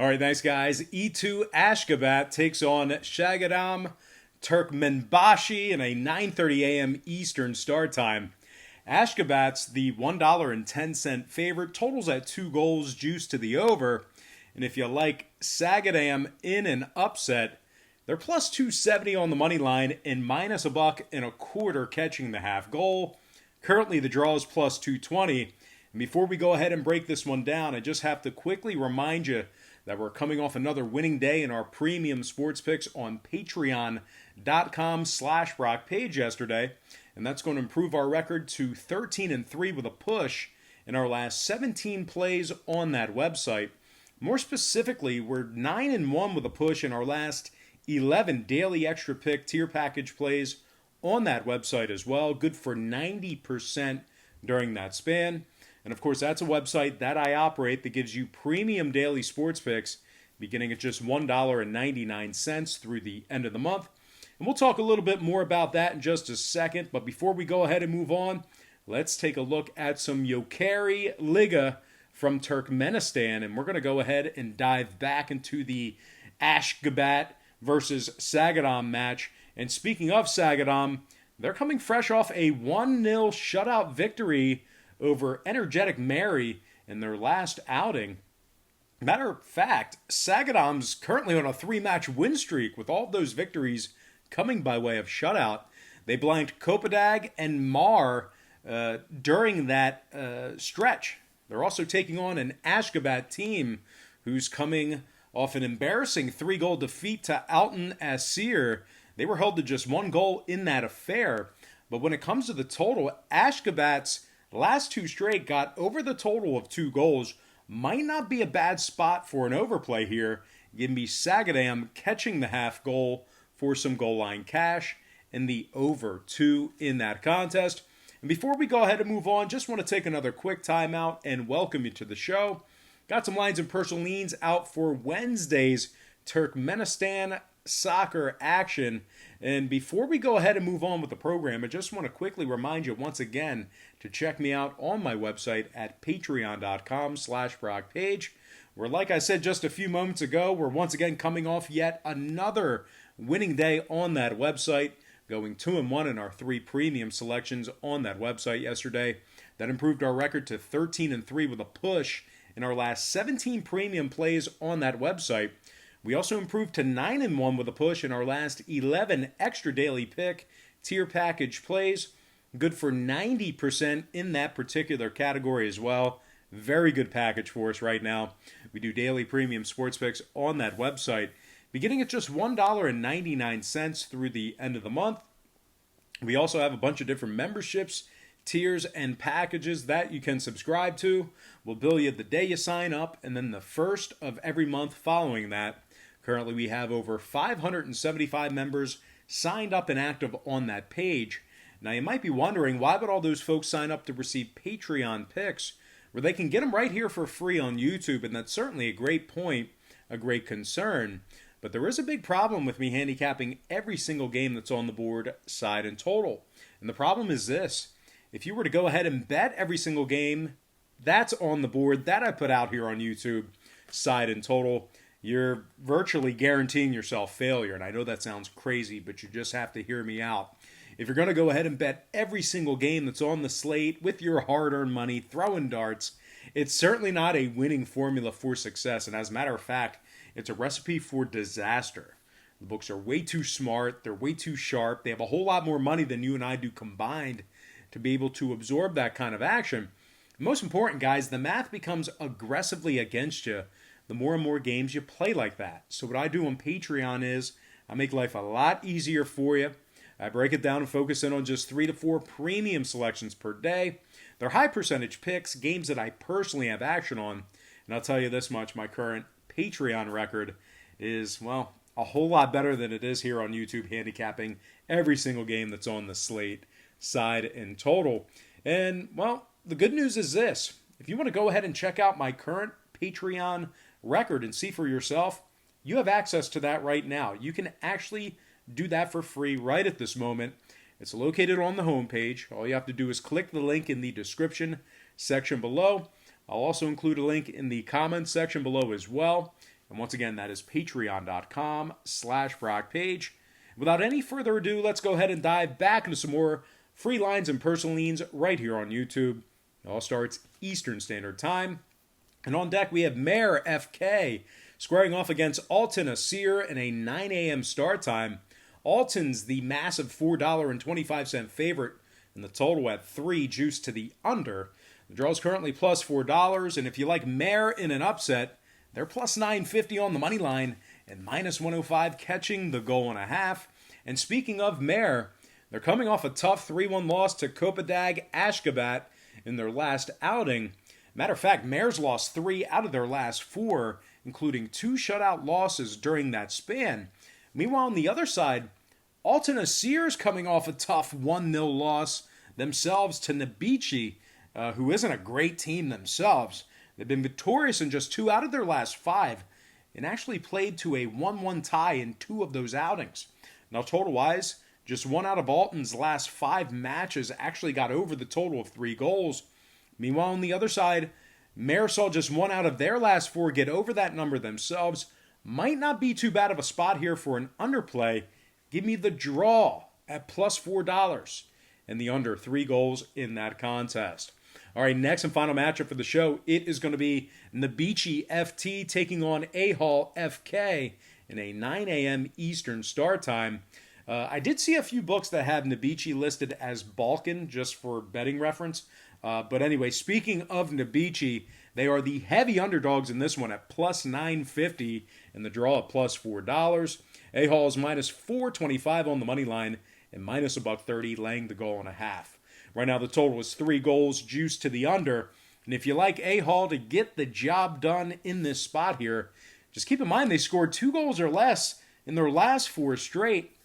All right, thanks, guys. E2 Ashgabat takes on Shagidam Turkmenbashi in a 9:30 a.m. Eastern start time. Ashgabat's the $1.10 favorite, totals at 2 goals, juice to the over. And if you like Sagadam in an upset, they're plus 270 on the money line and minus $1.25 catching the half goal. Currently, the draw is plus 220. And before we go ahead and break this one down, I just have to quickly remind you that we're coming off another winning day in our premium sports picks on patreon.com/Brock page yesterday. And that's going to improve our record to 13-3 with a push in our last 17 plays on that website. More specifically, we're 9-1 with a push in our last 11 daily extra pick tier package plays on that website as well. Good for 90% during that span. And of course, that's a website that I operate that gives you premium daily sports picks beginning at just $1.99 through the end of the month. And we'll talk a little bit more about that in just a second. But before we go ahead and move on, let's take a look at some Yokary Liga from Turkmenistan. And we're going to go ahead and dive back into the Ashgabat versus Sagadam match. And speaking of Sagadam, they're coming fresh off a 1-0 shutout victory over Energetic Mary in their last outing. Matter of fact, Sagadam's currently on a 3-match win streak with all of those victories coming by way of shutout. They blanked Kopadag and Mar during that stretch. They're also taking on an Ashgabat team who's coming off an embarrassing 3-goal defeat to Alton Asir. They were held to just 1 goal in that affair. But when it comes to the total, Ashgabat's last 2 straight got over the total of 2 goals. Might not be a bad spot for an overplay here. Give me Sagadam catching the half goal for some goal line cash and the over 2 in that contest. And before we go ahead and move on, just want to take another quick timeout and welcome you to the show. Got some lines and personal leans out for Wednesday's Turkmenistan soccer action. And before we go ahead and move on with the program, I just want to quickly remind you once again to check me out on my website at patreon.com/Brock page, where, like I said just a few moments ago, we're once again coming off yet another winning day on that website, going 2-1 in our 3 premium selections on that website yesterday. That improved our record to 13-3 with a push in our last 17 premium plays on that website. We also improved to 9-1 with a push in our last 11 extra daily pick tier package plays. Good for 90% in that particular category as well. Very good package for us right now. We do daily premium sports picks on that website, beginning at just $1.99 through the end of the month. We also have a bunch of different memberships, tiers, and packages that you can subscribe to. We'll bill you the day you sign up, and then the first of every month following that. Currently, we have over 575 members signed up and active on that page. Now, you might be wondering, why would all those folks sign up to receive Patreon picks, where they can get them right here for free on YouTube? And that's certainly a great point, a great concern. But there is a big problem with me handicapping every single game that's on the board, side and total. And the problem is this. If you were to go ahead and bet every single game that's on the board that I put out here on YouTube, side and total, you're virtually guaranteeing yourself failure. And I know that sounds crazy, but you just have to hear me out. If you're going to go ahead and bet every single game that's on the slate with your hard-earned money, throwing darts, it's certainly not a winning formula for success. And as a matter of fact, it's a recipe for disaster. The books are way too smart. They're way too sharp. They have a whole lot more money than you and I do combined to be able to absorb that kind of action. Most important, guys, the math becomes aggressively against you the more and more games you play like that. So what I do on Patreon is I make life a lot easier for you. I break it down and focus in on just 3 to 4 premium selections per day. They're high percentage picks, games that I personally have action on. And I'll tell you this much, my current Patreon record is, well, a whole lot better than it is here on YouTube, handicapping every single game that's on the slate, side and total. And, well, the good news is this. If you want to go ahead and check out my current Patreon record and see for yourself, you have access to that right now. You can actually do that for free right at this moment. It's located on the homepage. All you have to do is click the link in the description section below. I'll also include a link in the comments section below as well. And once again, that is patreon.com/BrockPage. Without any further ado, let's go ahead and dive back into some more free lines and personal leans right here on YouTube. It all starts Eastern Standard Time. And on deck, we have Mayor FK squaring off against Alton Asir in a 9 a.m. start time. Alton's the massive $4.25 favorite, and the total at 3 juiced to the under. The draw is currently plus $4, and if you like Mayor in an upset, they're plus 950 on the money line and minus 105 catching the goal and a half. And speaking of Mayor, they're coming off a tough 3-1 loss to Kopadag Ashgabat in their last outing. Matter of fact, Mayor's lost 3 out of their last 4, including 2 shutout losses during that span. Meanwhile, on the other side, Alton Asir's coming off a tough 1-0 loss themselves to Nabichi, who isn't a great team themselves. They've been victorious in just 2 out of their last 5 and actually played to a 1-1 tie in 2 of those outings. Now, total-wise, just 1 out of Alton's last 5 matches actually got over the total of 3 goals. Meanwhile, on the other side, Mayor saw just 1 out of their last 4 get over that number themselves. Might not be too bad of a spot here for an underplay. Give me the draw at plus $4 and the under 3 goals in that contest. All right, next and final matchup for the show, it is going to be Nabichi FT taking on A-Hall FK in a 9 a.m. Eastern start time. I did see a few books that have Nabichi listed as Balkan, just for betting reference. But anyway, speaking of Nabichi, they are the heavy underdogs in this one at plus 950 and the draw at plus $4. A-Hall is minus 425 on the money line and minus $1.30 laying the goal and a half. Right now, the total is 3 goals, juiced to the under. And if you like A-Hall to get the job done in this spot here, just keep in mind they scored 2 goals or less in their last 4 straight.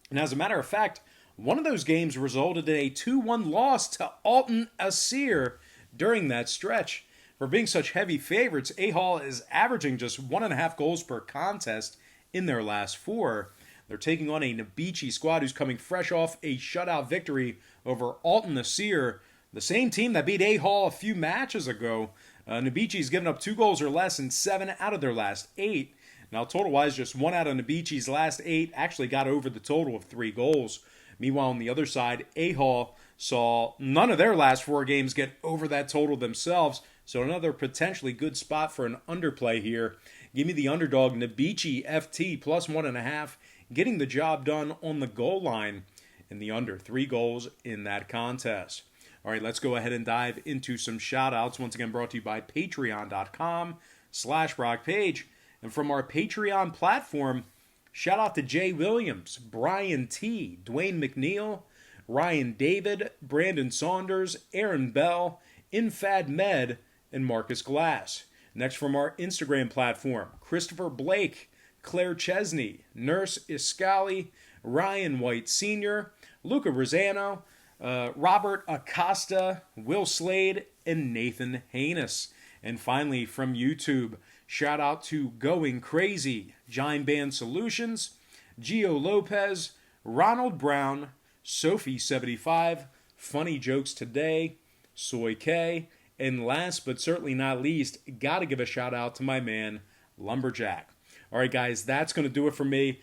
And as a matter of fact, one of those games resulted in a 2-1 loss to Alton Asir during that stretch. For being such heavy favorites, A-Hall is averaging just 1.5 goals per contest in their last 4. They're taking on a Nabichi squad who's coming fresh off a shutout victory over Alton Asir, the same team that beat A-Hall a few matches ago. Nabichi's given up 2 goals or less in 7 out of their last 8. Now, total-wise, just 1 out of Nabichi's last 8 actually got over the total of 3 goals. Meanwhile, on the other side, A-Hall saw none of their last 4 games get over that total themselves, so another potentially good spot for an underplay here. Give me the underdog Nabichi FT plus 1.5, getting the job done on the goal line and the under 3 goals in that contest. All right, let's go ahead and dive into some shout-outs. Once again, brought to you by patreon.com/BrockPage. And from our Patreon platform, shout out to Jay Williams, Brian T., Dwayne McNeil, Ryan David, Brandon Saunders, Aaron Bell, Infad Med, and Marcus Glass. Next from our Instagram platform, Christopher Blake, Claire Chesney, Nurse Iscali, Ryan White Sr., Luca Rosano, Robert Acosta, Will Slade, and Nathan Haynes. And finally, from YouTube, shout out to Going Crazy, Giant Band Solutions, Gio Lopez, Ronald Brown, Sophie75, Funny Jokes Today, Soy K, and last but certainly not least, gotta give a shout out to my man, Lumberjack. All right, guys, that's going to do it for me.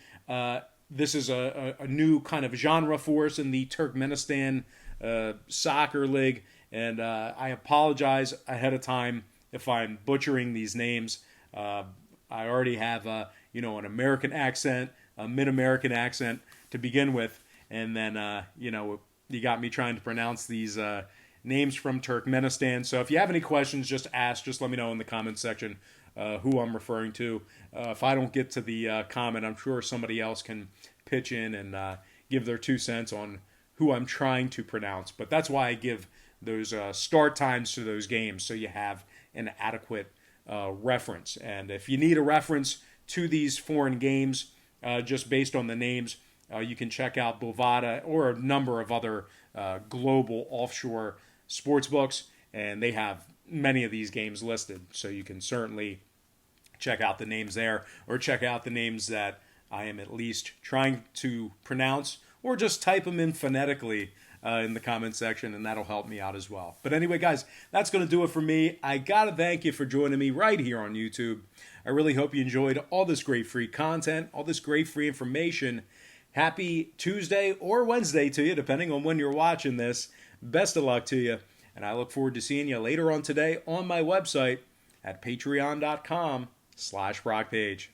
This is a new kind of genre for us in the Turkmenistan soccer league, and I apologize ahead of time if I'm butchering these names. I already have an American accent, a mid-American accent to begin with, and then you got me trying to pronounce these names from Turkmenistan. So if you have any questions, just ask. Just let me know in the comments section who I'm referring to. If I don't get to the comment, I'm sure somebody else can pitch in and give their 2 cents on who I'm trying to pronounce. But that's why I give those start times to those games, so you have an adequate reference. And if you need a reference to these foreign games, just based on the names, you can check out Bovada or a number of other global offshore sports books, and they have many of these games listed, so you can certainly check out the names there, or check out the names that I am at least trying to pronounce, or just type them in phonetically in the comment section, and that'll help me out as well. But anyway, guys, that's going to do it for me. I got to thank you for joining me right here on YouTube. I really hope you enjoyed all this great free content, all this great free information. Happy Tuesday or Wednesday to you, depending on when you're watching this. Best of luck to you, and I look forward to seeing you later on today on my website at patreon.com/BrockPage.